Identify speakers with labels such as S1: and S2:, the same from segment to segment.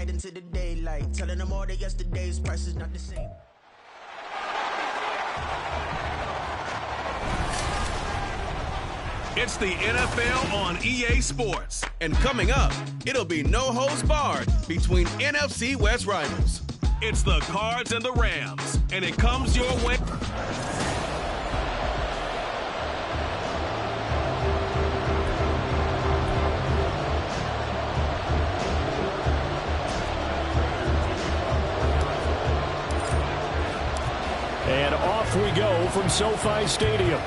S1: night into the daylight, telling them all that yesterday's price is not the same.
S2: It's the NFL on EA Sports. And coming up, it'll be no holds barred between NFC West rivals. It's the Cards and the Rams, and it comes your way.
S3: And off we go from SoFi Stadium.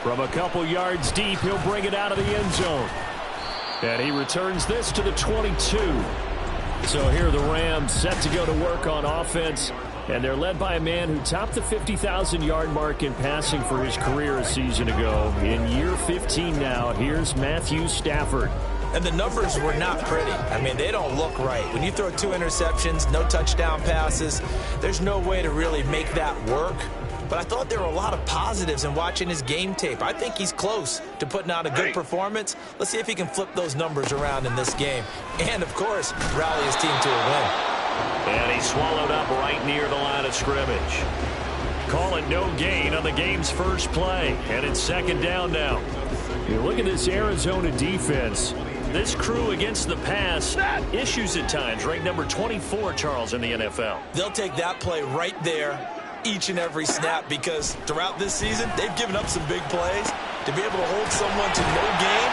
S3: From a couple yards deep, he'll bring it out of the end zone. And he returns this to the 22. So here are the Rams set to go to work on offense. And they're led by a man who topped the 50,000-yard mark in passing for his career a season ago. In year 15 now, here's Matthew Stafford.
S4: And the numbers were not pretty. I mean, they don't look right. When you throw 2 interceptions, no touchdown passes, there's no way to really make that work. But I thought there were a lot of positives in watching his game tape. I think he's close to putting out a good performance. Let's see if he can flip those numbers around in this game. And, of course, rally his team to a win.
S3: And he's swallowed up right near the line of scrimmage. Call it no gain on the game's first play. And it's second down now. You look at this Arizona defense. This crew against the pass, issues at times. Ranked number 24, Charles, in the NFL.
S4: They'll take that play right there each and every snap because throughout this season, they've given up some big plays. To be able to hold someone to no gain,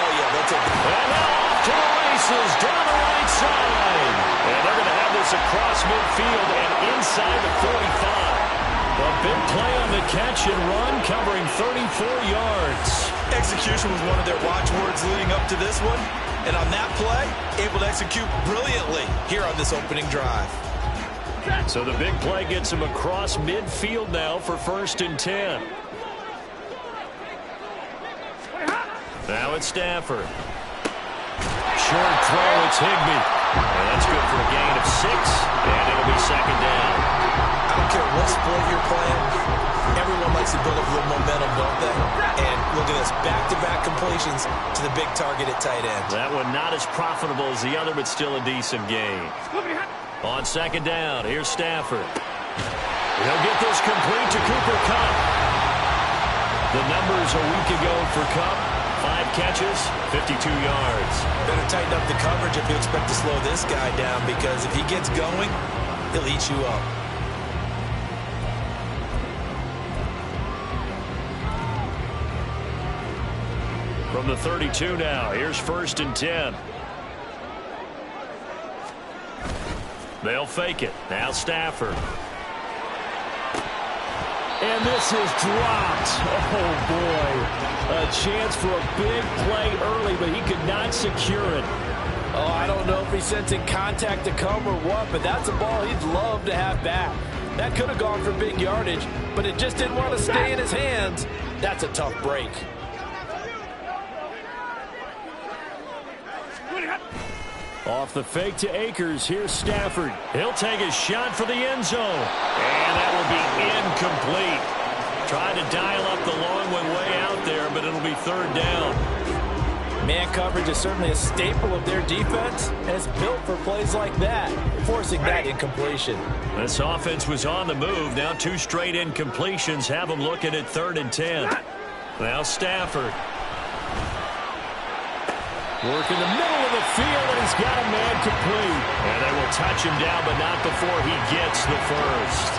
S4: oh, yeah, they'll take it.
S3: And now off to the races down the right side. And they're going to have this across midfield and inside the 45. A big play on the catch and run, covering 34 yards.
S4: Execution was one of their watchwords leading up to this one. And on that play, able to execute brilliantly here on this opening drive.
S3: So the big play gets him across midfield now for 1st and 10. Now it's Stafford. Short throw, it's Higbee. And that's good for a gain of 6, and it'll be second down.
S4: I don't care what sport you're playing. Everyone likes to build up a little momentum, don't they? And look at this, back-to-back completions to the big target at tight end.
S3: That one not as profitable as the other, but still a decent gain. On second down, here's Stafford. He'll get this complete to Cooper Kupp. The numbers a week ago for Kupp, 5 catches, 52 yards.
S4: Better tighten up the coverage if you expect to slow this guy down, because if he gets going, he'll eat you up.
S3: From the 32 now, here's 1st and 10. They'll fake it. Now Stafford. And this is dropped. Oh, boy. A chance for a big play early, but he could not secure it.
S5: Oh, I don't know if he's sensing contact to come or what, but that's a ball he'd love to have back. That could have gone for big yardage, but it just didn't want to stay in his hands. That's a tough break.
S3: Off the fake to Akers, here's Stafford. He'll take a shot for the end zone. And that will be incomplete. Trying to dial up the long one way out there, but it'll be 3rd down.
S5: Man coverage is certainly a staple of their defense, and it's built for plays like that, forcing that incompletion.
S3: This offense was on the move. Now 2 straight incompletions have them looking at 3rd and 10. Now Stafford. Work in the middle of the field, and he's got a man complete. And they will touch him down, but not before he gets the first.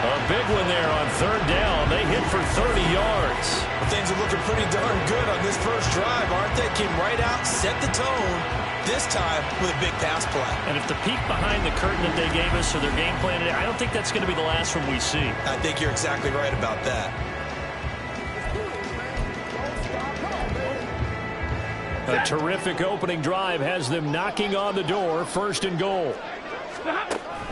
S3: A big one there on 3rd down. They hit for 30 yards.
S4: Well, things are looking pretty darn good on this first drive, aren't they? Came right out, set the tone, this time with a big pass play.
S3: And if the peek behind the curtain that they gave us or their game plan today, I don't think that's going to be the last one we see.
S4: I think you're exactly right about that.
S3: A terrific opening drive has them knocking on the door. 1st and goal.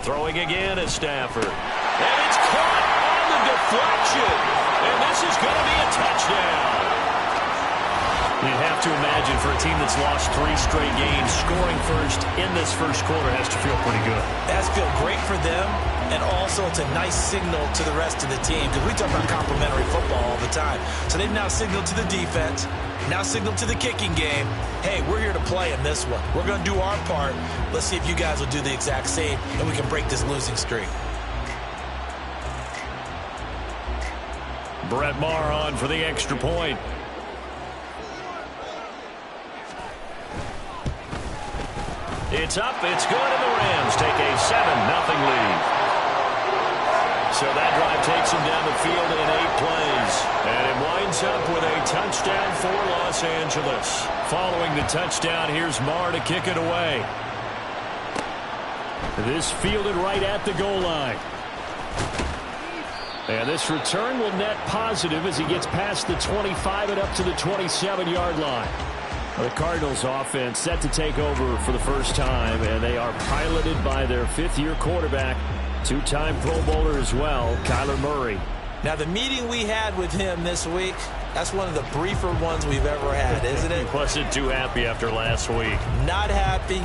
S3: Throwing again is Stafford. And it's caught on the deflection. And this is going to be a touchdown. You have to to imagine for a team that's lost 3 straight games, scoring first in this first quarter has to feel pretty good.
S4: It has to feel great for them, and also it's a nice signal to the rest of the team, because we talk about complimentary football all the time. So they've now signaled to the defense, now signaled to the kicking game, hey, we're here to play in this one. We're going to do our part. Let's see if you guys will do the exact same, and we can break this losing streak.
S3: Brett Maher on for the extra point. It's up, it's good, and the Rams take a 7-0 lead. So that drive takes them down the field in 8 plays. And it winds up with a touchdown for Los Angeles. Following the touchdown, here's Maher to kick it away. This fielded right at the goal line. And this return will net positive as he gets past the 25 and up to the 27-yard line. The Cardinals offense set to take over for the first time, and they are piloted by their 5th-year quarterback, 2-time Pro Bowler as well, Kyler Murray.
S4: Now, the meeting we had with him this week, that's one of the briefer ones we've ever had, isn't it?
S3: He wasn't too happy after last week.
S4: Not happy.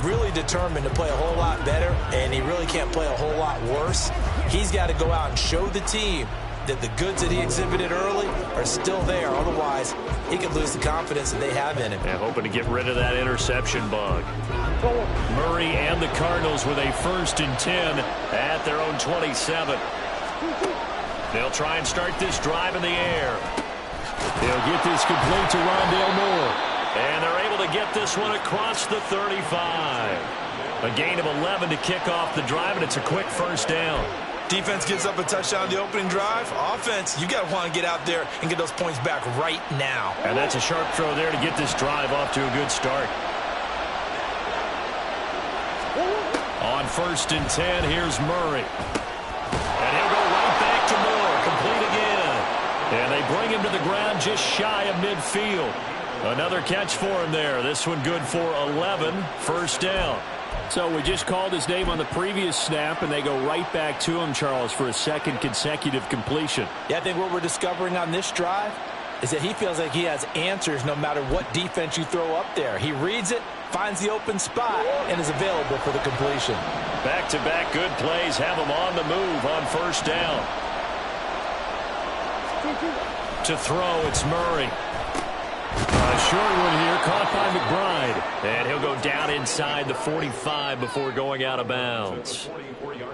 S4: Really determined to play a whole lot better, and he really can't play a whole lot worse. He's got to go out and show the team that the goods that he exhibited early are still there. Otherwise, he could lose the confidence that they have in him.
S3: Yeah, hoping to get rid of that interception bug. Murray and the Cardinals with a 1st and 10 at their own 27. They'll try and start this drive in the air. They'll get this complete to Rondale Moore. And they're able to get this one across the 35. A gain of 11 to kick off the drive, and it's a quick 1st down.
S4: Defense gets up a touchdown the opening drive. Offense, you got to want to get out there and get those points back right now.
S3: And that's a sharp throw there to get this drive off to a good start. On 1st and 10, here's Murray. And he'll go right back to Moore. Complete again. And they bring him to the ground just shy of midfield. Another catch for him there. This one good for 11. 1st down. So we just called his name on the previous snap, and they go right back to him, Charles, for a 2nd consecutive completion.
S4: Yeah, I think what we're discovering on this drive is that he feels like he has answers no matter what defense you throw up there. He reads it, finds the open spot, and is available for the completion.
S3: Back-to-back good plays have him on the move on 1st down. To throw, it's Murray. A short one here, caught by McBride. And he'll go down inside the 45 before going out of bounds.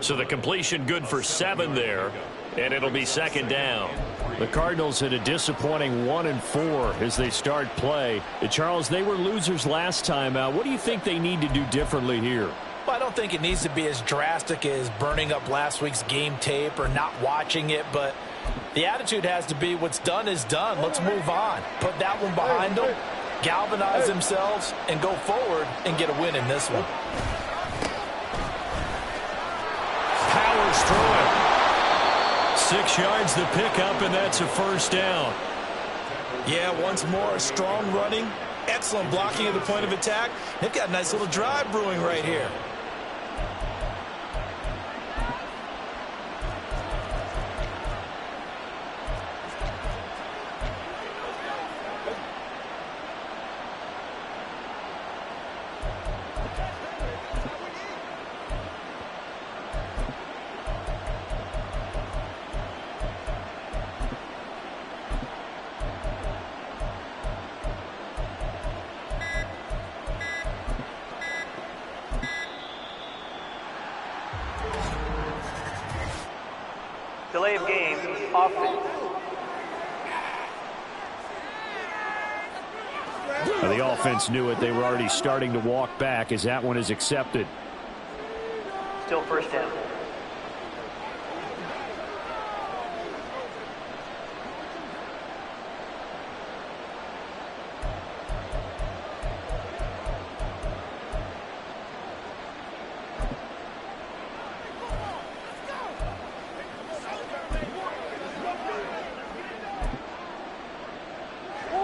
S3: So the completion good for 7 there, and it'll be 2nd down. The Cardinals had a disappointing 1-4 as they start play. Charles, they were losers last time out. What do you think they need to do differently here?
S4: Well, I don't think it needs to be as drastic as burning up last week's game tape or not watching it, but the attitude has to be what's done is done. Let's move on. Put that one behind them, galvanize themselves, and go forward and get a win in this one.
S3: Powers through it. 6 yards to pick up, and that's a 1st down.
S4: Yeah, once more, strong running, excellent blocking at the point of attack. They've got a nice little drive brewing right here.
S6: Delay of game, offense.
S3: The offense knew it. They were already starting to walk back as that one is accepted.
S6: Still 1st down.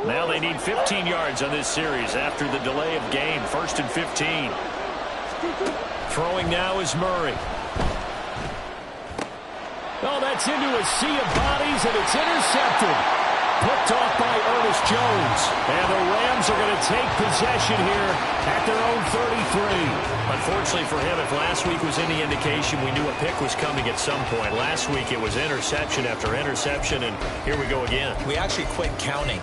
S3: Now they need 15 yards on this series after the delay of game. 1st and 15. Throwing now is Murray. Oh, that's into a sea of bodies, and it's intercepted. Picked off by Ernest Jones. And the Rams are going to take possession here at their own 33.
S7: Unfortunately for him, if last week was any indication, we knew a pick was coming at some point. Last week it was interception after interception, and here we go again.
S4: We actually quit counting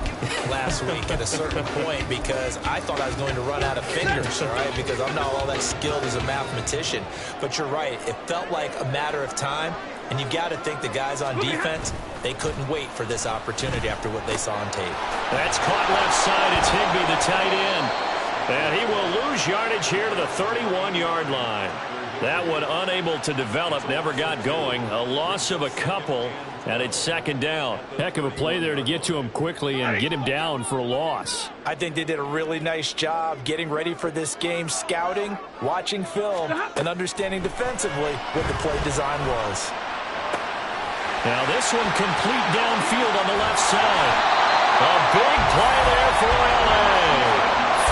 S4: last week at a certain point because I thought I was going to run out of fingers, all right, because I'm not all that skilled as a mathematician. But you're right. It felt like a matter of time, and you've got to think the guys on defense, they couldn't wait for this opportunity after what they saw on tape.
S3: That's caught left side. It's Higbee, the tight end. And he will lose yardage here to the 31-yard line. That one unable to develop, never got going. A loss of a couple, and it's second down. Heck of a play there to get to him quickly and get him down for a loss.
S4: I think they did a really nice job getting ready for this game, scouting, watching film, and understanding defensively what the play design was.
S3: Now this one complete downfield on the left side. A big play there for LA.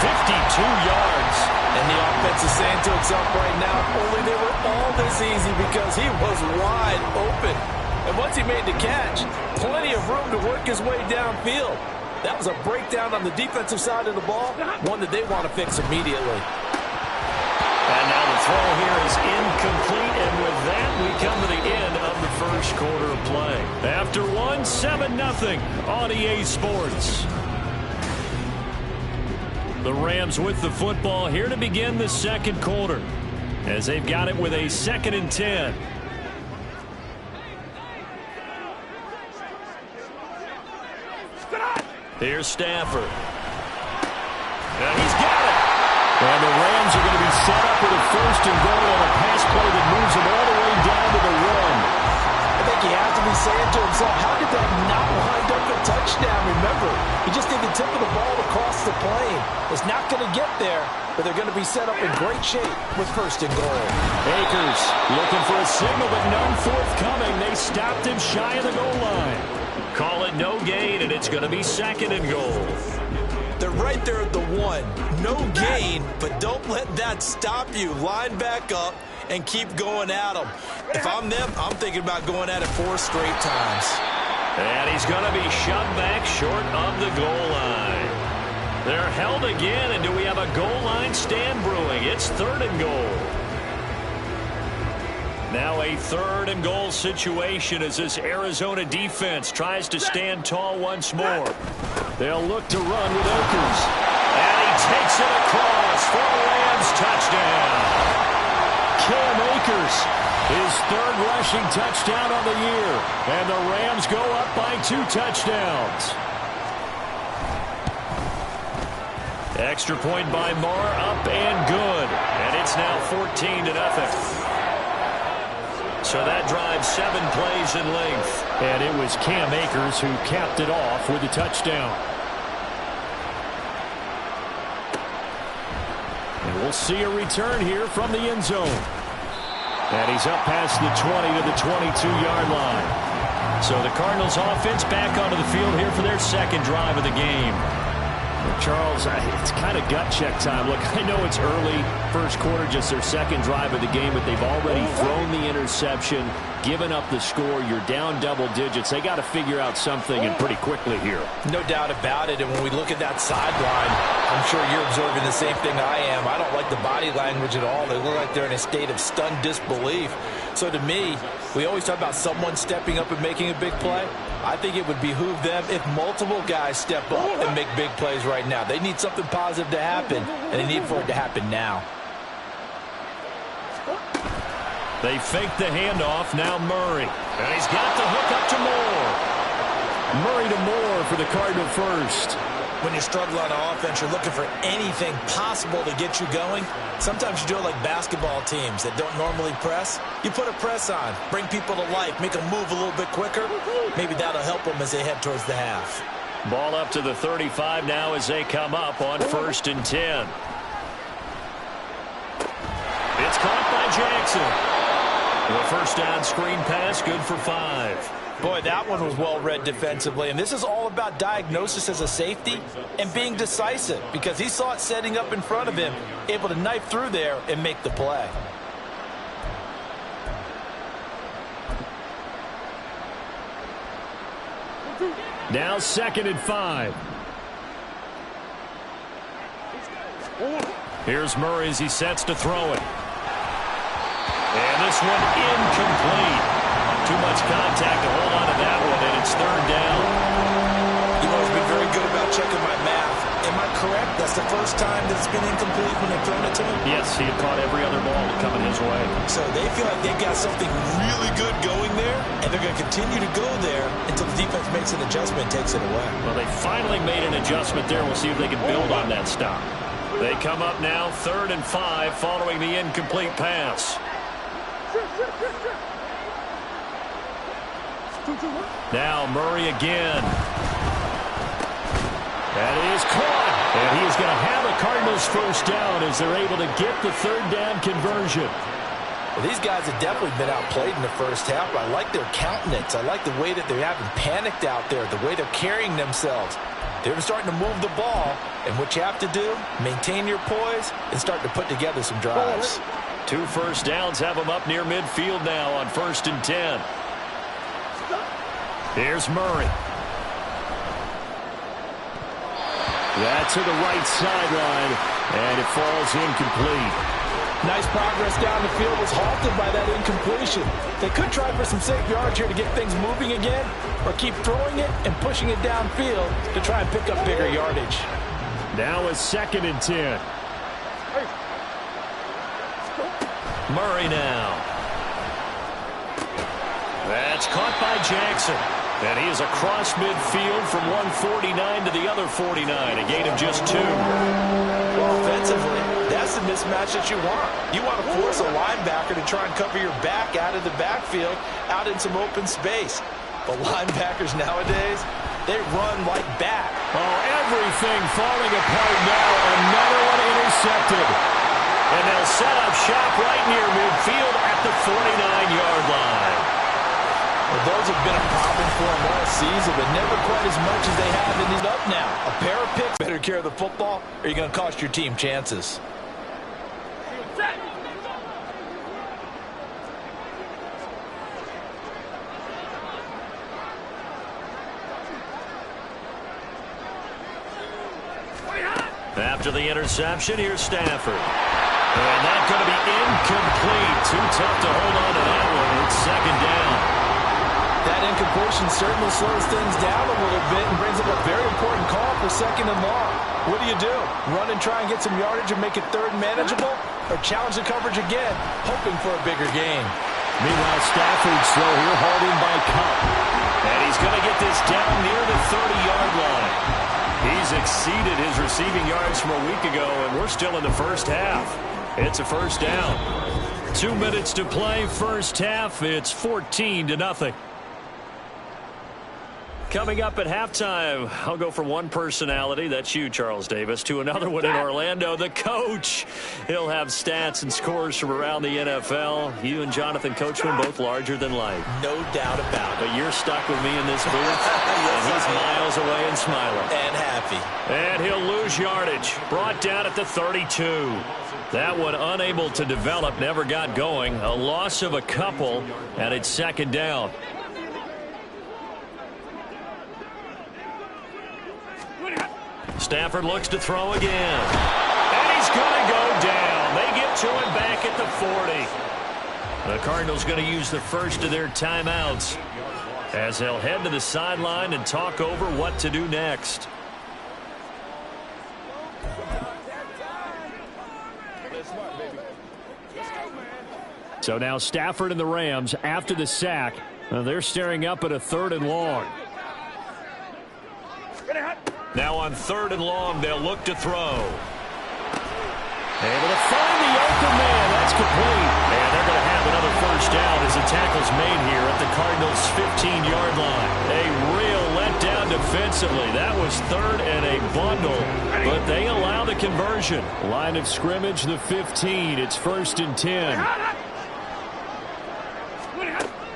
S3: 52 yards.
S5: And the offense is saying to itself right now, only they were all this easy because he was wide open. And once he made the catch, plenty of room to work his way downfield. That was a breakdown on the defensive side of the ball, one that they want to fix immediately.
S3: And now the throw here is incomplete, and with that, we come to the end of the first quarter of play. After one, 7-0 on EA Sports. The Rams with the football here to begin the second quarter as they've got it with a 2nd and 10. Here's Stafford. And he's got it. And the Rams are going to be set up with a 1st and goal on a pass play that moves them all the way down to the 1.
S5: I think he has to be saying to himself, how did that not wind up a touchdown? Remember, he just did the tip of the ball across the plane. It's not going to get there, but they're going to be set up in great shape with 1st and goal.
S3: Akers looking for a signal, but none forthcoming. They stopped him shy of the goal line. Call it no gain, and it's going to be 2nd and goal.
S4: They're right there at the 1. No gain, but don't let that stop you. Line back up and keep going at them. If I'm them, I'm thinking about going at it 4 straight times.
S3: And he's going to be shoved back short of the goal line. They're held again, and do we have a goal line stand brewing? It's 3rd and goal. Now a 3rd and goal situation as this Arizona defense tries to stand tall once more. They'll look to run with Akers. And he takes it across for a Rams touchdown. Cam Akers, his 3rd rushing touchdown on the year. And the Rams go up by 2 touchdowns. Extra point by Marr, up and good. And it's now 14-0. So that drives 7 plays in length. And it was Cam Akers who capped it off with a touchdown. And we'll see a return here from the end zone. And he's up past the 20 to the 22-yard line. So the Cardinals offense back onto the field here for their 2nd drive of the game. Charles, it's kind of gut check time. Look, I know it's early, first quarter, just their 2nd drive of the game, but they've already thrown the interception, given up the score. You're down double digits. They got to figure out something, and pretty quickly here.
S5: No doubt about it, and when we look at that sideline, I'm sure you're observing the same thing I am. I don't like the body language at all. They look like they're in a state of stunned disbelief. So to me, we always talk about someone stepping up and making a big play. I think it would behoove them if multiple guys step up and make big plays right now. They need something positive to happen, and they need for it to happen now.
S3: They fake the handoff. Now Murray. And he's got the hook up to Moore. Murray to Moore for the Cardinal first.
S4: When you're struggling on offense, you're looking for anything possible to get you going. Sometimes you do it like basketball teams that don't normally press. You put a press on, bring people to life, make them move a little bit quicker. Maybe that'll help them as they head towards the half.
S3: Ball up to the 35 now as they come up on 1st and 10. It's caught by Jackson. The first down screen pass, good for 5.
S5: Boy, that one was well read defensively, and this is all about diagnosis as a safety and being decisive because he saw it setting up in front of him, able to knife through there and make the play.
S3: Now 2nd and 5. Here's Murray as he sets to throw it. And this one incomplete. Too much contact to hold on to that one, and it's 3rd down.
S4: You know, he's been very good about checking my math. Am I correct? That's the first time that it's been incomplete when they've thrown it to him?
S3: Yes, he had caught every other ball coming his way.
S4: So they feel like they've got something really good going there, and they're going to continue to go there until the defense makes an adjustment and takes it away.
S3: Well, they finally made an adjustment there. We'll see if they can build on that stop. They come up now 3rd and 5 following the incomplete pass. Now Murray again. That is caught. And he is going to have a Cardinals first down as they're able to get the 3rd down conversion.
S4: Well, these guys have definitely been outplayed in the first half. I like their countenance. I like the way that they haven't panicked out there, the way they're carrying themselves. They're starting to move the ball, and what you have to do, maintain your poise and start to put together some drives.
S3: 2 first downs have them up near midfield now on 1st and 10. Here's Murray. That's to the right sideline, and it falls incomplete.
S4: Nice progress down the field was halted by that incompletion. They could try for some safe yards here to get things moving again, or keep throwing it and pushing it downfield to try and pick up bigger yardage.
S3: Now it's 2nd and 10. Murray now. That's caught by Jackson. And he is across midfield from 149 to the other 49, a gain of just 2.
S4: Well, offensively, that's the mismatch that you want. You want to force a linebacker to try and cover your back out of the backfield, out in some open space. But linebackers nowadays, they run like bat.
S3: Oh, everything falling apart now. Another one intercepted. And they'll set up shop right near midfield at the 49-yard line.
S4: Well, those have been a problem for them all season, but never quite as much as they have ended up now. A pair of picks, better care of the football, or you're going to cost your team chances.
S3: After the interception, here's Stafford. And that's going to be incomplete. Too tough to hold on to that one. It's 2nd down.
S4: That incompletion certainly slows things down a little bit and brings up a very important call for 2nd and long. What do? Run and try and get some yardage and make it 3rd manageable? Or challenge the coverage again, hoping for a bigger gain?
S3: Meanwhile, Stafford's throw here hauled in by Cup. And he's going to get this down near the 30-yard line. He's exceeded his receiving yards from a week ago, and we're still in the first half. It's a first down. 2 minutes to play, first half. It's 14-0. Coming up at halftime, I'll go from one personality, that's you, Charles Davis, to another one in Orlando, the coach. He'll have stats and scores from around the NFL. You and Jonathan Coachman, both larger than life.
S4: No doubt about it.
S3: But you're stuck with me in this booth, and he's miles away and smiling.
S4: And happy.
S3: And he'll lose yardage. Brought down at the 32. That one unable to develop, never got going. A loss of a couple, and it's 2nd down. Stafford looks to throw again. And he's going to go down. They get to him back at the 40. The Cardinals going to use the first of their timeouts as they'll head to the sideline and talk over what to do next. So now Stafford and the Rams after the sack. They're staring up at a 3rd and long. Now on 3rd and long, they'll look to throw. Able to find the open man. That's complete. And they're going to have another first down as the tackle's made here at the Cardinals' 15-yard line. A real letdown defensively. That was 3rd and a bundle, but they allow the conversion. Line of scrimmage, the 15. It's 1st and 10.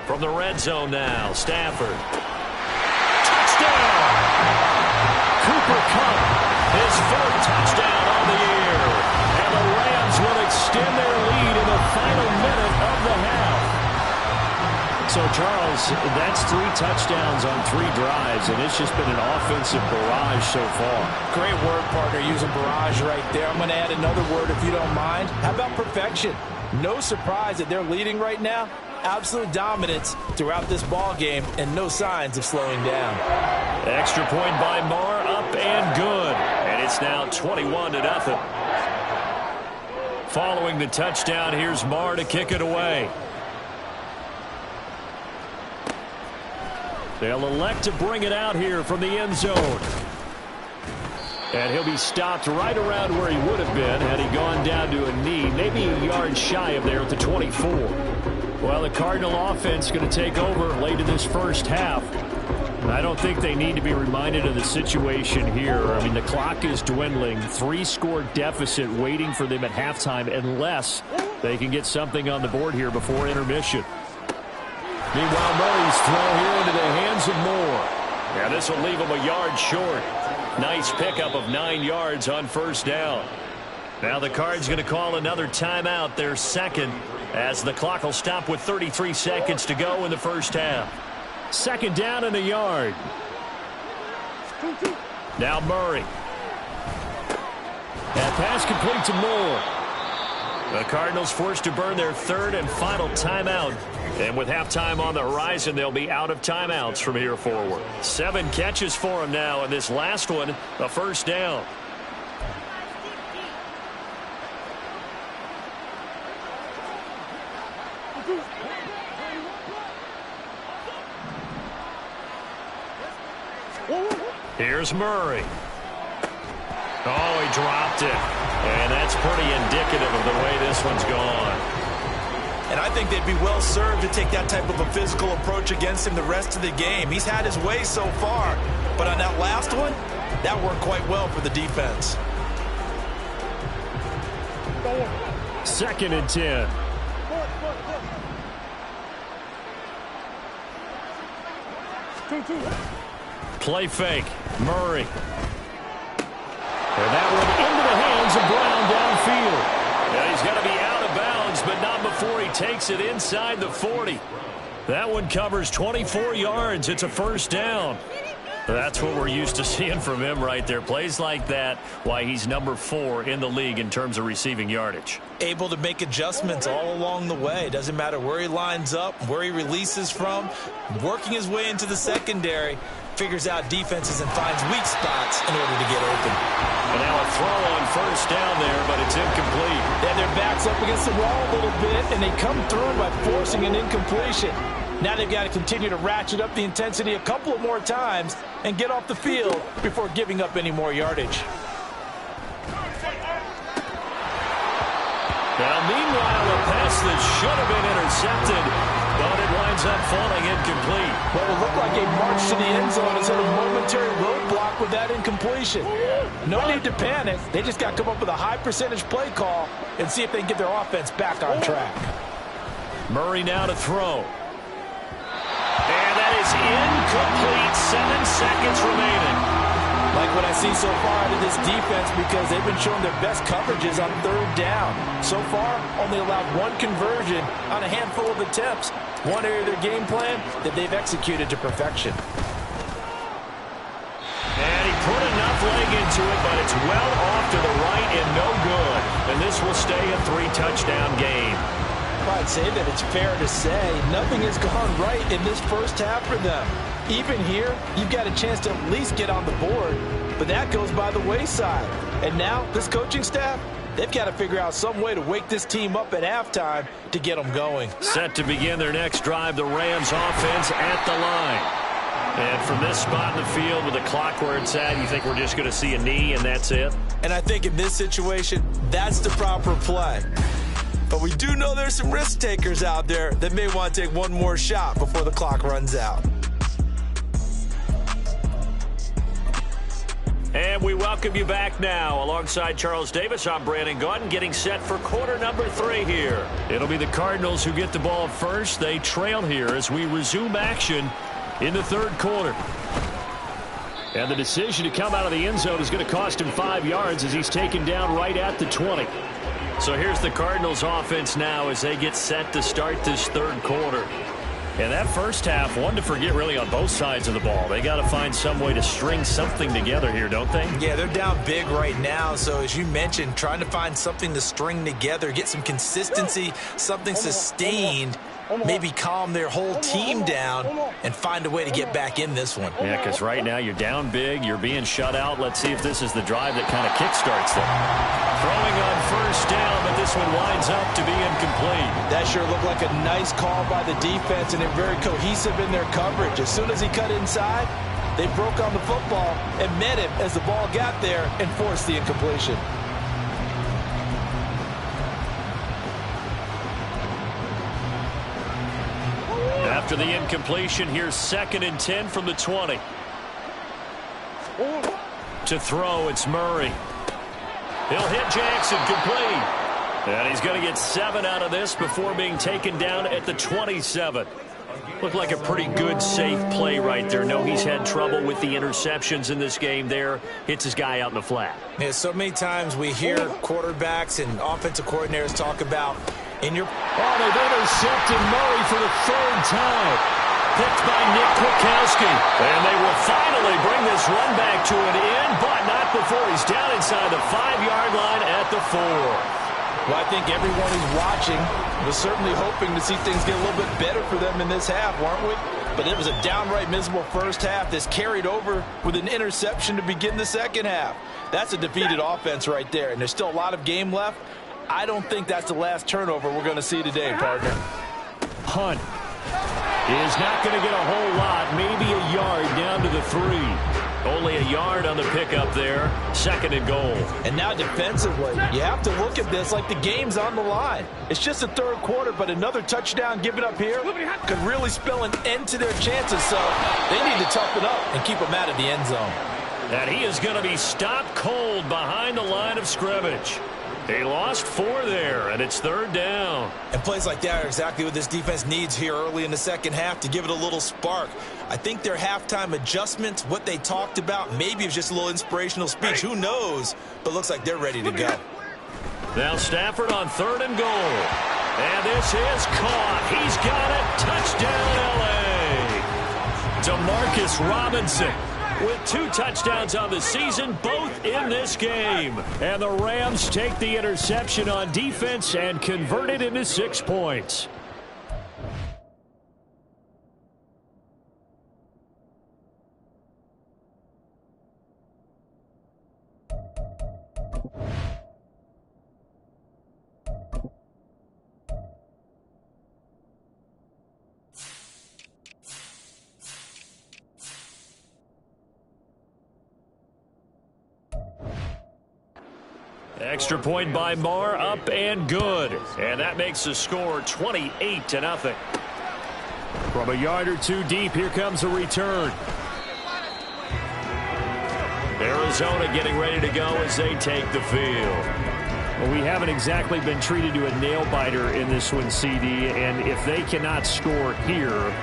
S3: From the red zone now, Stafford. Touchdown! Cooper Kupp, his 4th touchdown on the year. And the Rams will extend their lead in the final minute of the half. So, Charles, that's 3 touchdowns on 3 drives, and it's just been an offensive barrage so far.
S4: Great word, partner, using barrage right there. I'm going to add another word if you don't mind. How about perfection? No surprise that they're leading right now. Absolute dominance throughout this ball game and no signs of slowing down.
S3: Extra point by Marr, up and good. And it's now 21-0. Following the touchdown, here's Marr to kick it away. They'll elect to bring it out here from the end zone. And he'll be stopped right around where he would have been had he gone down to a knee, maybe a yard shy of there at the 24. Well, the Cardinal offense going to take over late in this first half. And I don't think they need to be reminded of the situation here. I mean, the clock is dwindling. 3-score deficit waiting for them at halftime unless they can get something on the board here before intermission. Meanwhile, Murray's throw here into the hands of Moore. Yeah, this will leave him a yard short. Nice pickup of 9 yards on first down. Now the Cards going to call another timeout, their second, as the clock will stop with 33 seconds to go in the first half. Second down and a yard. Now Murray. That pass complete to Moore. The Cardinals forced to burn their third and final timeout. And with halftime on the horizon, they'll be out of timeouts from here forward. 7 catches for him now, and this last one, a first down. Here's Murray. Oh, he dropped it. And that's pretty indicative of the way this one's gone.
S4: And I think they'd be well served to take that type of a physical approach against him the rest of the game. He's had his way so far. But on that last one, that worked quite well for the defense.
S3: 2nd and 10. Play fake. Murray. And that one into the hands of Brown downfield. Yeah, he's got to be out of bounds, but not before he takes it inside the 40. That one covers 24 yards. It's a first down. That's what we're used to seeing from him right there. Plays like that, why he's number 4 in the league in terms of receiving yardage.
S4: Able to make adjustments all along the way. Doesn't matter where he lines up, where he releases from. Working his way into the secondary. Figures out defenses and finds weak spots in order to get open.
S3: And now a throw on first down there, but it's incomplete.
S4: Yeah, their back's up against the wall a little bit, and they come through by forcing an incompletion. Now they've got to continue to ratchet up the intensity a couple of more times and get off the field before giving up any more yardage.
S3: Now, meanwhile, a pass that should have been intercepted, but it winds up falling incomplete.
S4: Well, it looked like a march to the end zone instead of a momentary roadblock with that incompletion. No need to panic. They just got to come up with a high percentage play call and see if they can get their offense back on track.
S3: Murray now to throw. And that is incomplete. 7 seconds remaining.
S4: Like what I see so far out of this defense, because they've been showing their best coverages on 3rd down. So far, only allowed 1 conversion on a handful of attempts. One area of their game plan that they've executed to perfection.
S3: And he put enough leg into it, but it's well off to the right and no good. And this will stay a 3-touchdown game.
S4: I'd say that it's fair to say nothing has gone right in this first half for them. Even here, you've got a chance to at least get on the board, but that goes by the wayside. And now, this coaching staff, they've got to figure out some way to wake this team up at halftime to get them going.
S3: Set to begin their next drive, the Rams offense at the line. And from this spot in the field with the clock where it's at, you think we're just going to see a knee and that's it?
S4: And I think in this situation, that's the proper play. But we do know there's some risk takers out there that may want to take one more shot before the clock runs out.
S3: And we welcome you back now. Alongside Charles Davis, I'm Brandon Gaudin, getting set for quarter number 3 here. It'll be the Cardinals who get the ball first. They trail here as we resume action in the 3rd quarter. And the decision to come out of the end zone is going to cost him 5 yards as he's taken down right at the 20. So here's the Cardinals offense now as they get set to start this 3rd quarter. And that first half, one to forget really on both sides of the ball. They got to find some way to string something together here, don't they?
S4: Yeah, they're down big right now. So as you mentioned, trying to find something to string together, get some consistency, something sustained, maybe calm their whole team down and find a way to get back in this one.
S3: Yeah, because right now you're down big, you're being shut out. Let's see if this is the drive that kind of kickstarts them. Throwing on first down, but this one winds up to be incomplete.
S5: That sure looked like a nice call by the defense, and they're very cohesive in their coverage. As soon as he cut inside, they broke on the football and met him as the ball got there and forced the incompletion.
S3: After the incompletion, here's 2nd and 10 from the 20. To throw, it's Murray. He'll hit Jackson, complete. And he's going to get 7 out of this before being taken down at the 27. Looked like a pretty good, safe play right there. No, he's had trouble with the interceptions in this game there. Hits his guy out in the flat.
S4: Yeah, so many times we hear quarterbacks and offensive coordinators talk about in your...
S3: Oh, they've intercepted Murray for the 3rd time. Picked by Nick Kwiatkowski. And they will finally bring this run back to an end, but not before he's down inside the 5-yard line at the 4.
S5: Well, I think everyone who's watching was certainly hoping to see things get a little bit better for them in this half, weren't we? But it was a downright miserable first half that's carried over with an interception to begin the second half. That's a defeated offense right there, and there's still a lot of game left. I don't think that's the last turnover we're going to see today, partner.
S3: Hunt is not going to get a whole lot, maybe a yard down to the 3. Only a yard on the pickup there. 2nd and goal.
S5: And now defensively, you have to look at this like the game's on the line. It's just the 3rd quarter, but another touchdown given up here could really spell an end to their chances. So they need to toughen up and keep them out of the end zone.
S3: And he is going to be stopped cold behind the line of scrimmage. He lost 4 there, and it's 3rd down.
S4: And plays like that are exactly what this defense needs here early in the second half to give it a little spark. I think their halftime adjustments, what they talked about, maybe it was just a little inspirational speech. Who knows? But looks like they're ready to go.
S3: Now Stafford on 3rd and goal. And this is caught. He's got it. Touchdown, L.A. DeMarcus Robinson with 2 touchdowns on the season, both in this game. And the Rams take the interception on defense and convert it into 6 points. Extra point by Marr, up and good. And that makes the score 28-0. From a yard or 2 deep, here comes a return. Arizona getting ready to go as they take the field. Well, we haven't exactly been treated to a nail-biter in this one, CD, and if they cannot score here,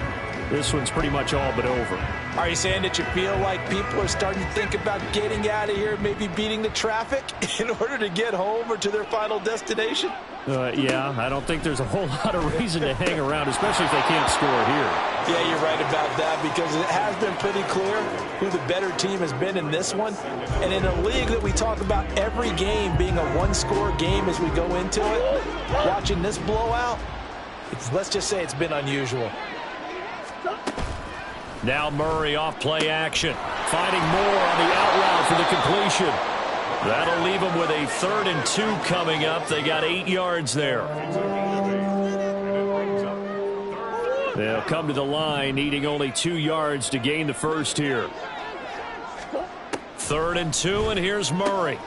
S3: this one's pretty much all but over.
S5: Are you saying that you feel like people are starting to think about getting out of here, maybe beating the traffic in order to get home or to their final destination?
S3: Yeah, I don't think there's a whole lot of reason to hang around, especially if they can't score here.
S5: Yeah, you're right about that, because it has been pretty clear who the better team has been in this one. And in a league that we talk about every game being a one-score game as we go into it, watching this blowout, let's just say it's been unusual.
S3: Now Murray off play action. Finding Moore on the out route for the completion. That'll leave them with a 3rd and 2 coming up. They got 8 yards there. They'll come to the line, needing only 2 yards to gain the first here. 3rd and 2, and here's Murray.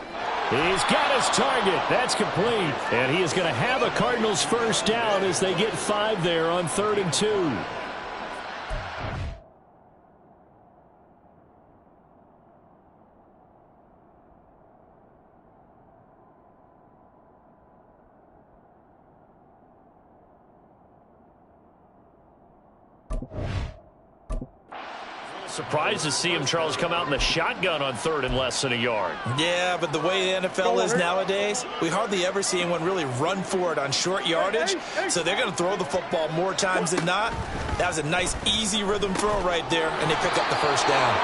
S3: He's got his target. That's complete. And he is going to have a Cardinals first down as they get 5 there on 3rd and 2. Surprised to see him, Charles, come out in the shotgun on 3rd and less than a yard.
S4: Yeah, but the way the NFL is nowadays, we hardly ever see anyone really run for it on short yardage. So they're going to throw the football more times than not. That was a nice, easy rhythm throw right there, and they pick up the first down.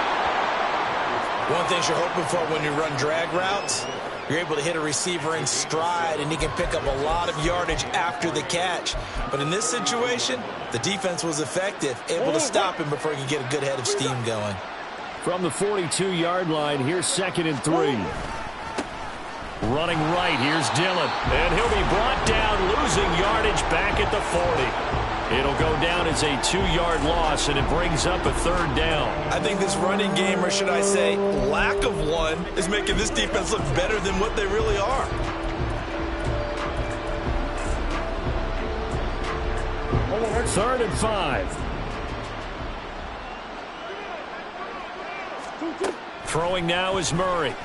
S4: One thing you're hoping for when you run drag routes, you're able to hit a receiver in stride, and he can pick up a lot of yardage after the catch. But in this situation, the defense was effective, able to stop him before he could get a good head of steam going.
S3: From the 42-yard line, here's 2nd and 3. Running right, here's Dillon. And he'll be brought down, losing yardage back at the 40. It'll go down as a 2-yard loss, and it brings up a 3rd down.
S4: I think this running game, or should I say lack of one, is making this defense look better than what they really are.
S3: Third and 5. Throwing now is Murray.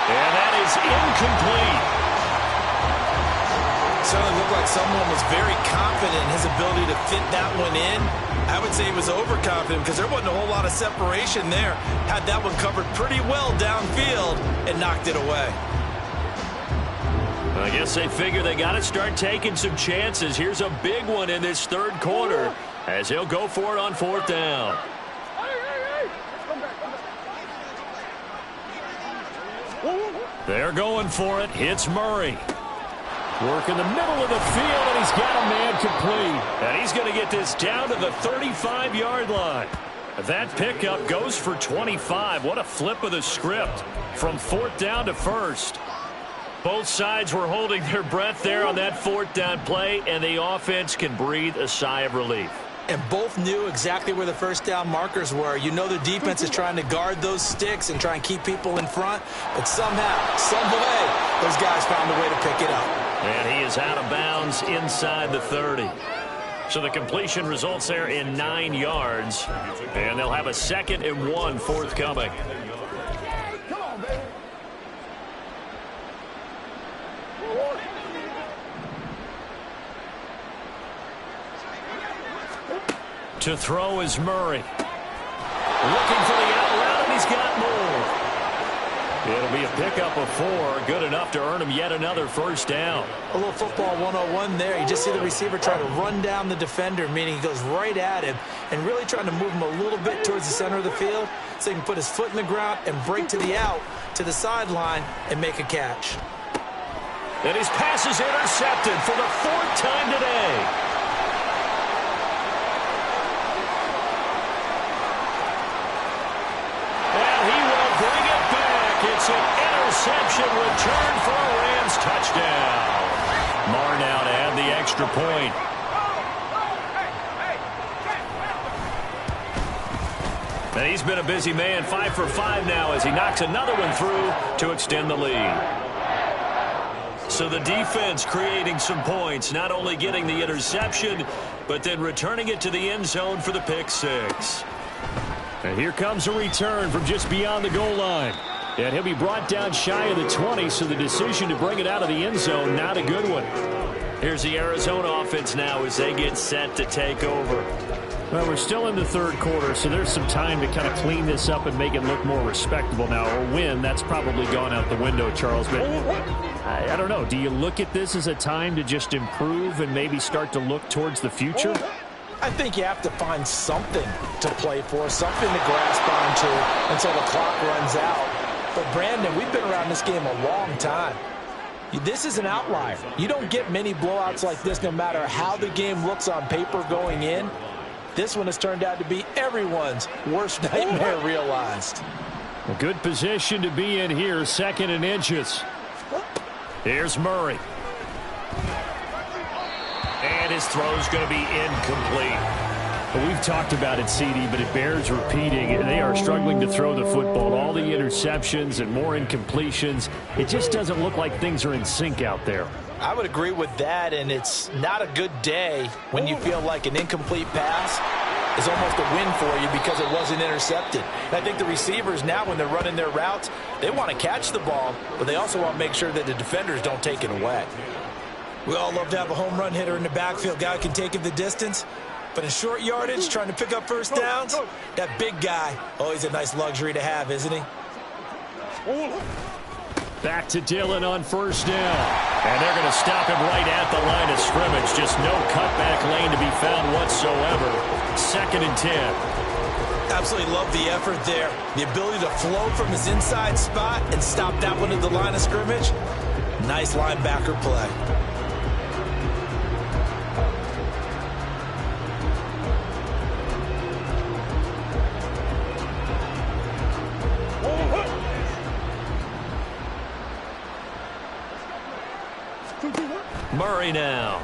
S3: And that is incomplete.
S4: Certainly looked like someone was very confident in his ability to fit that one in. I would say he was overconfident because there wasn't a whole lot of separation there. Had that one covered pretty well downfield and knocked it away.
S3: I guess they figure they got to start taking some chances. Here's a big one in this 3rd quarter as he'll go for it on 4th down. They're going for it. Hits Murray. Work in the middle of the field, and he's got a man complete. And he's going to get this down to the 35-yard line. That pickup goes for 25. What a flip of the script from 4th down to 1st. Both sides were holding their breath there on that 4th down play, and the offense can breathe a sigh of relief.
S4: And both knew exactly where the 1st down markers were. You know the defense is trying to guard those sticks and try and keep people in front. But somehow, some way, those guys found a way to pick it up.
S3: And he is out of bounds inside the 30. So the completion results there in 9 yards. And they'll have a 2nd and 1 forthcoming. To throw is Murray. Looking for the out route, and he's got more. It'll be a pickup of 4, good enough to earn him yet another 1st down.
S4: A little football 101 there. You just see the receiver try to run down the defender, meaning he goes right at him and really trying to move him a little bit towards the center of the field so he can put his foot in the ground and break to the out, to the sideline, and make a catch.
S3: And his pass is intercepted for the 4th time today. It's an interception return for a Rams touchdown. Marr now to add the extra point. And he's been a busy man, 5 for 5 now as he knocks another one through to extend the lead. So the defense creating some points, not only getting the interception, but then returning it to the end zone for the pick 6. And here comes a return from just beyond the goal line. And he'll be brought down shy of the 20, so the decision to bring it out of the end zone, not a good one. Here's the Arizona offense now as they get set to take over. Well, we're still in the 3rd quarter, so there's some time to kind of clean this up and make it look more respectable now. Or win, that's probably gone out the window, Charles. But I don't know. Do you look at this as a time to just improve and maybe start to look towards the future?
S4: I think you have to find something to play for, something to grasp onto until the clock runs out. But, Brandon, we've been around this game a long time. This is an outlier. You don't get many blowouts like this no matter how the game looks on paper going in. This one has turned out to be everyone's worst nightmare realized.
S3: A good position to be in here, 2nd and inches. Here's Murray. And his throw's going to be incomplete. Well, we've talked about it, CD, but it bears repeating. They are struggling to throw the football. All the interceptions and more incompletions. It just doesn't look like things are in sync out there.
S4: I would agree with that, and it's not a good day when you feel like an incomplete pass is almost a win for you because it wasn't intercepted. And I think the receivers now, when they're running their routes, they want to catch the ball, but they also want to make sure that the defenders don't take it away. We all love to have a home run hitter in the backfield, guy who can take it the distance. But in short yardage, trying to pick up 1st downs, that big guy, always a nice luxury to have, isn't he?
S3: Back to Dillon on first down. And they're going to stop him right at the line of scrimmage. Just no cutback lane to be found whatsoever. 2nd and 10.
S4: Absolutely love the effort there. The ability to flow from his inside spot and stop that one at the line of scrimmage. Nice linebacker play.
S3: Murray now.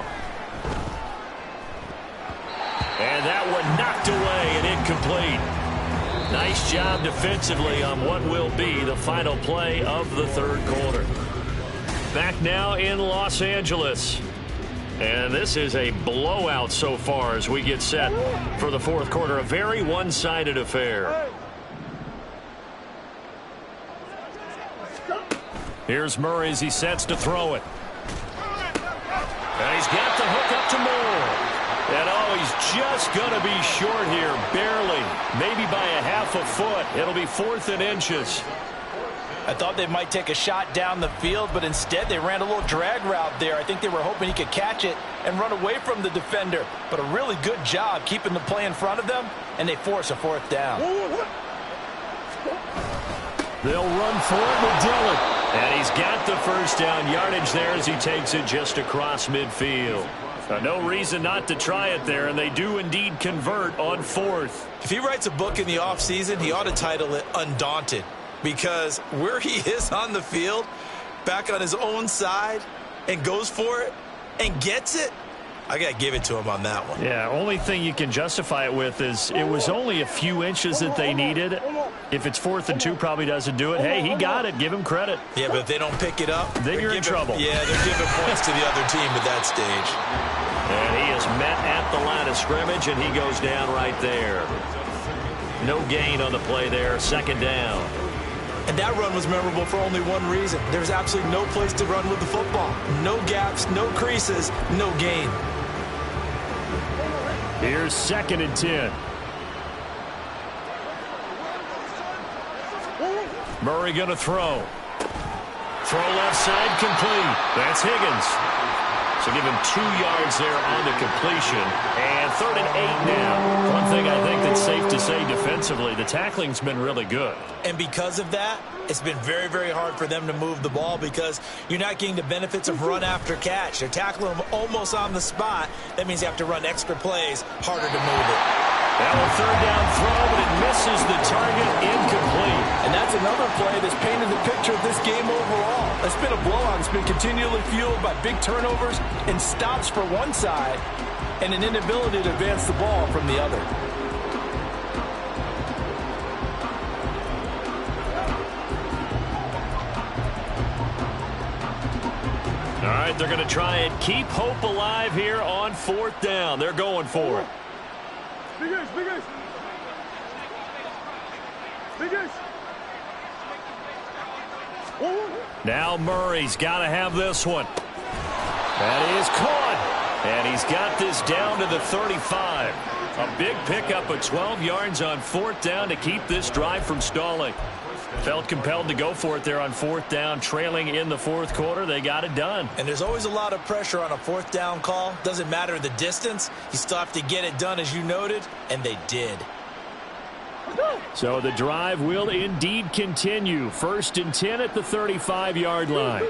S3: And that one knocked away and incomplete. Nice job defensively on what will be the final play of the 3rd quarter. Back now in Los Angeles. And this is a blowout so far as we get set for the 4th quarter. A very one-sided affair. Here's Murray as he sets to throw it. And he's got the hook up to Moore. And he's just going to be short here, barely. Maybe by a half a foot. It'll be 4th and inches.
S4: I thought they might take a shot down the field, but instead they ran a little drag route there. I think they were hoping he could catch it and run away from the defender. But a really good job keeping the play in front of them, and they force a 4th down.
S3: They'll run for it with Dillon. And he's got the first down yardage there as he takes it just across midfield. No reason not to try it there, and they do indeed convert on 4th.
S4: If he writes a book in the offseason, he ought to title it Undaunted, because where he is on the field, back on his own side, and goes for it and gets it, I got to give it to him on that one.
S3: Yeah, only thing you can justify it with is it was only a few inches that they needed. If it's 4th and 2, probably doesn't do it. Hey, he got it. Give him credit.
S4: Yeah, but if they don't pick it up,
S3: then you're in trouble.
S4: Yeah, they're giving points to the other team at that stage.
S3: And he is met at the line of scrimmage, and he goes down right there. No gain on the play there. 2nd down.
S4: And that run was memorable for only one reason. There's absolutely no place to run with the football. No gaps, no creases, no gain.
S3: Here's 2nd and 10. Murray going to throw. Throw left side, complete. That's Higgins. So give him 2 yards there on the completion. And 3rd and 8 now. One thing I think that's safe to say defensively, the tackling's been really good.
S4: And because of that, it's been very, very hard for them to move the ball because you're not getting the benefits of run after catch. They're tackling them almost on the spot. That means you have to run extra plays, harder to move it.
S3: Now a 3rd down throw, but it misses the target, incomplete.
S8: And that's another play that's painted the picture of this game overall. It's been a blowout. It's been continually fueled by big turnovers and stops for one side and an inability to advance the ball from the other.
S3: All right, they're going to try and keep hope alive here on 4th down. They're going for it.
S9: Big ace, big ace. Big ace.
S3: Now Murray's got to have this one. That is caught. And he's got this down to the 35. A big pickup of 12 yards on 4th down to keep this drive from stalling. Felt compelled to go for it there on 4th down, trailing in the 4th quarter. They got it done.
S4: And there's always a lot of pressure on a 4th down call. Doesn't matter the distance. You still have to get it done, as you noted, and they did.
S3: So the drive will indeed continue. 1st and 10 at the 35-yard line.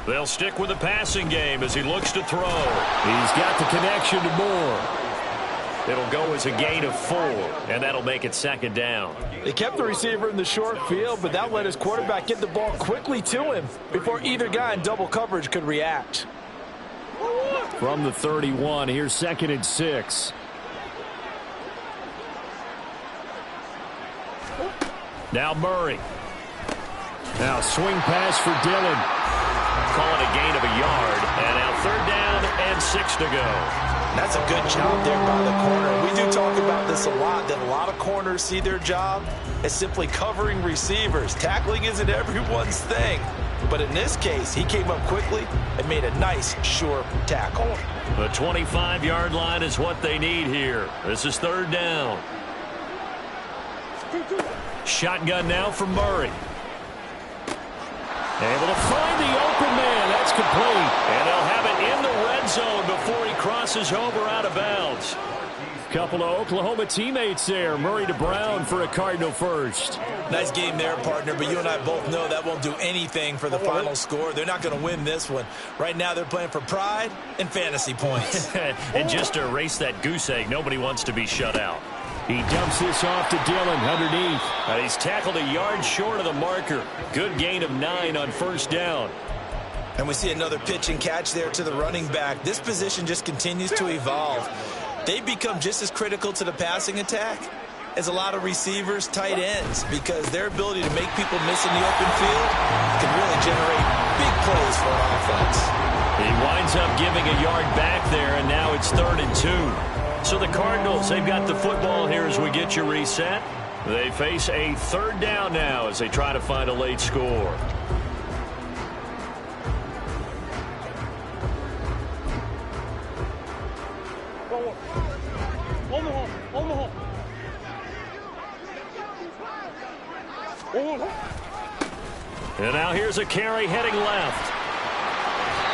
S3: They'll stick with the passing game as he looks to throw. He's got the connection to Moore. It'll go as a gain of 4, and that'll make it 2nd down.
S8: They kept the receiver in the short field, but that let his quarterback get the ball quickly to him before either guy in double coverage could react.
S3: From the 31, here's 2nd and 6. Now Murray. Now swing pass for Dillon. Calling a gain of a yard, and now 3rd down and 6 to go.
S4: That's a good job there by the corner. We do talk about this a lot, that a lot of corners see their job as simply covering receivers. Tackling isn't everyone's thing. But in this case, he came up quickly and made a nice, sure tackle.
S3: The 25-yard line is what they need here. This is 3rd down. Shotgun now for Murray. Able to find the open man. That's complete. And they'll have it in the red zone before he crosses over out of bounds. Couple of Oklahoma teammates there. Murray to Brown for a Cardinal first.
S4: Nice game there, partner, but you and I both know that won't do anything for the final score. They're not going to win this one. Right now they're playing for pride and fantasy points.
S3: And just to erase that goose egg, nobody wants to be shut out. He dumps this off to Dillon underneath. And he's tackled a yard short of the marker. Good gain of 9 on first down.
S4: And we see another pitch and catch there to the running back. This position just continues to evolve. They've become just as critical to the passing attack as a lot of receivers, tight ends, because their ability to make people miss in the open field can really generate big plays for an offense.
S3: He winds up giving a yard back there, and now it's 3rd and 2. So the Cardinals, they've got the football here as we get you reset. They face a 3rd down now as they try to find a late score. And now here's a carry heading left.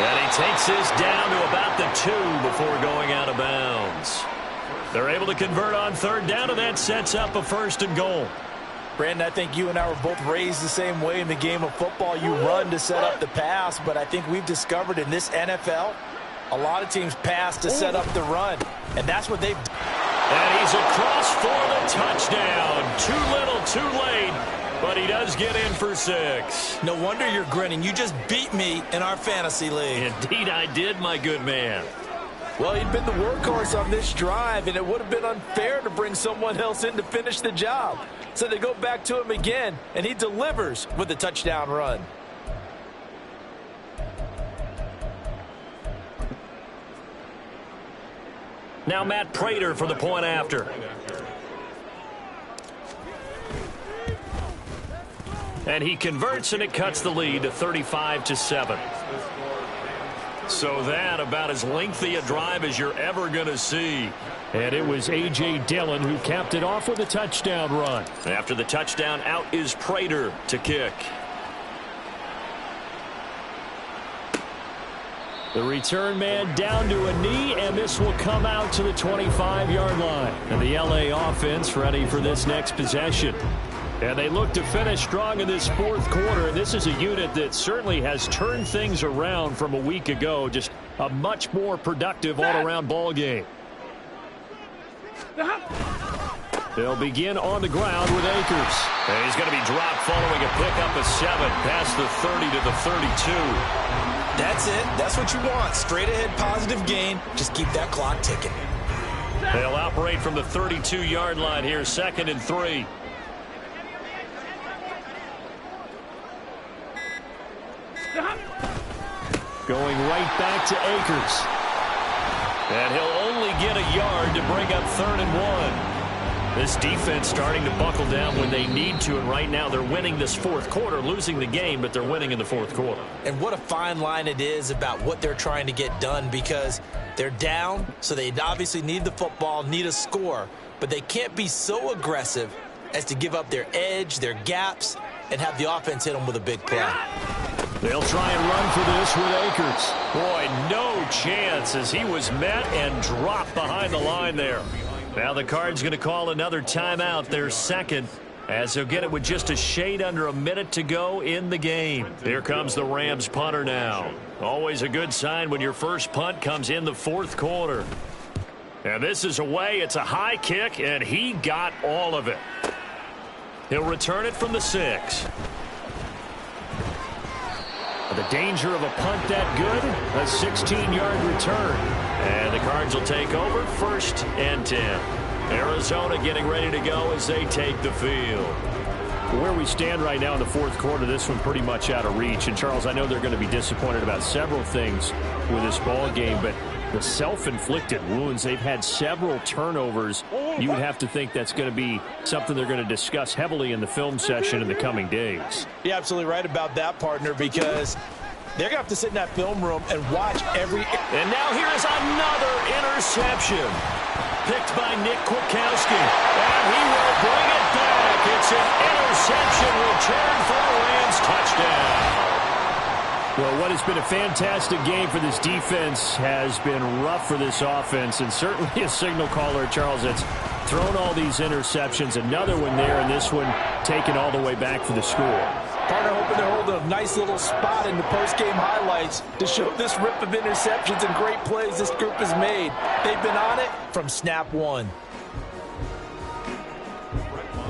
S3: And he takes this down to about the 2 before going out of bounds. They're able to convert on 3rd down, and that sets up a 1st and goal.
S4: Brandon, I think you and I were both raised the same way in the game of football. You run to set up the pass, but I think we've discovered in this NFL, a lot of teams pass to set up the run, and that's what they've done.
S3: And he's across for the touchdown. Too little, too late, but he does get in for 6.
S4: No wonder you're grinning. You just beat me in our fantasy league.
S3: Indeed I did, my good man.
S4: Well, he'd been the workhorse on this drive, and it would have been unfair to bring someone else in to finish the job. So they go back to him again, and he delivers with a touchdown run.
S3: Now Matt Prater for the point after. And he converts, and it cuts the lead to 35-7. So that about as lengthy a drive as you're ever going to see. And it was A.J. Dillon who capped it off with a touchdown run. After the touchdown, out is Prater to kick. The return man down to a knee, and this will come out to the 25-yard line. And the L.A. offense ready for this next possession. And they look to finish strong in this 4th quarter. This is a unit that certainly has turned things around from a week ago. Just a much more productive all-around ball game. They'll begin on the ground with Akers. And he's going to be dropped following a pickup of 7 past the 30 to the 32.
S4: That's it. That's what you want. Straight ahead positive gain. Just keep that clock ticking.
S3: They'll operate from the 32-yard line here, 2nd and 3. Going right back to Akers. And he'll only get a yard to bring up 3rd and 1. This defense starting to buckle down when they need to, and right now they're winning this 4th quarter, losing the game, but they're winning in the 4th quarter.
S4: And what a fine line it is about what they're trying to get done, because they're down, so they obviously need the football, need a score, but they can't be so aggressive as to give up their edge, their gaps, and have the offense hit them with a big play.
S3: They'll try and run for this with Akers. Boy, no chance as he was met and dropped behind the line there. Now the Cards going to call another timeout, their 2nd, as they'll get it with just a shade under a minute to go in the game. Here comes the Rams punter now. Always a good sign when your first punt comes in the 4th quarter. And this is away. It's a high kick, and he got all of it. He'll return it from the 6. The danger of a punt that good, a 16-yard return. And the Cards will take over, 1st and 10. Arizona getting ready to go as they take the field. Where we stand right now in the 4th quarter, this one pretty much out of reach. And, Charles, I know they're going to be disappointed about several things with this ball game, but the self-inflicted wounds, they've had several turnovers. You would have to think that's going to be something they're going to discuss heavily in the film session in the coming days.
S4: You're absolutely right about that, partner, because they're going to have to sit in that film room and watch every...
S3: And now here's another interception. Picked by Nick Kwiatkowski. And he will bring it back Well, what has been a fantastic game for this defense has been rough for this offense, and certainly a signal caller, Charles, that's thrown all these interceptions. Another one there, and this one taken all the way back for the score.
S8: Partner hoping they're holding a nice little spot in the post-game highlights to show this rip of interceptions and great plays this group has made. They've been on it from snap one.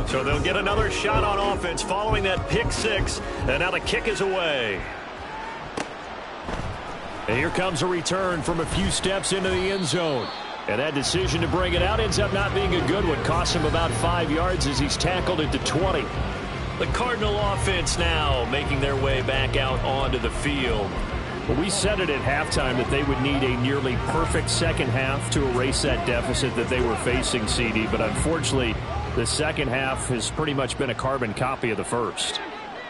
S3: So they'll get another shot on offense following that pick six, and now the kick is away. And here comes a return from a few steps into the end zone. And that decision to bring it out ends up not being a good one. Costs him about 5 yards as he's tackled at the 20. The Cardinal offense now making their way back out onto the field. Well, we said it at halftime that they would need a nearly perfect second half to erase that deficit that they were facing, CD. But unfortunately, the second half has pretty much been a carbon copy of the first.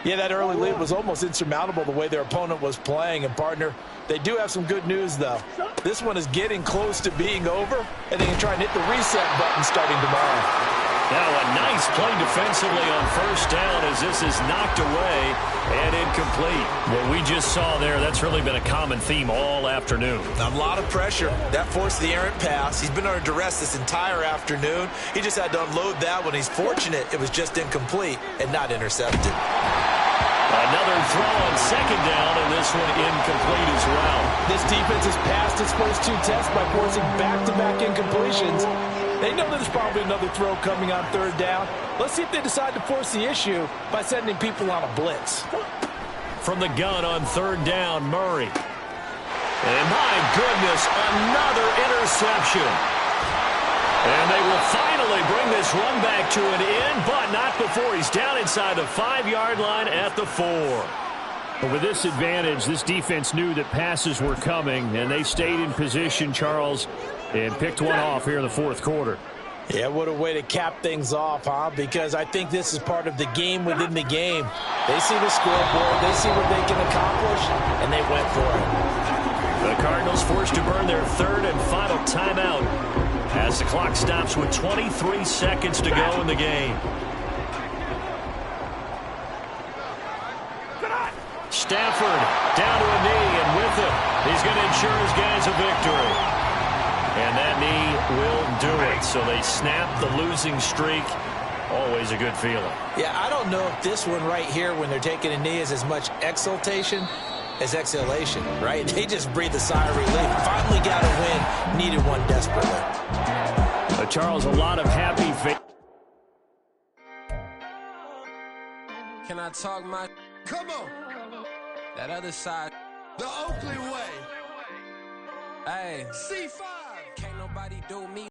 S8: Yeah, that early lead was almost insurmountable the way their opponent was playing. And, partner, they do have some good news, though. This one is getting close to being over, and they can try and hit the reset button starting tomorrow.
S3: Now a nice play defensively on first down as this is knocked away and incomplete. What we just saw there, that's really been a common theme all afternoon.
S4: A lot of pressure. That forced the errant pass. He's been under duress this entire afternoon. He just had to unload that one. He's fortunate it was just incomplete and not intercepted.
S3: Another throw on second down, and this one incomplete as well.
S8: This defense has passed its first two tests by forcing back-to-back incompletions. They know there's probably another throw coming on third down. Let's see if they decide to force the issue by sending people on a blitz.
S3: From the gun on third down, Murray. And my goodness, another interception. And they will finally bring this run back to an end, but not before he's down inside the 5-yard line at the 4. But with this advantage, this defense knew that passes were coming, and they stayed in position, Charles, and picked one off here in the fourth quarter.
S8: Yeah, what a way to cap things off, huh? Because I think this is part of the game within the game. They see the scoreboard, they see what they can accomplish, and they went for it.
S3: The Cardinals forced to burn their third and final timeout as the clock stops with 23 seconds to go in the game. Stafford down to a knee, and with it, he's going to ensure his guys a victory. And that knee will do it. So they snap the losing streak. Always a good feeling.
S4: Yeah, I don't know if this one right here when they're taking a knee is as much exultation as exhalation, right? They just breathe a sigh of relief. Finally got a win. Needed one desperately.
S3: Charles, a lot of happy faith.
S10: Can I talk my...
S9: Come on.
S10: That other side.
S9: The Oakley way.
S10: Hey.
S9: C5.
S10: Can't nobody do me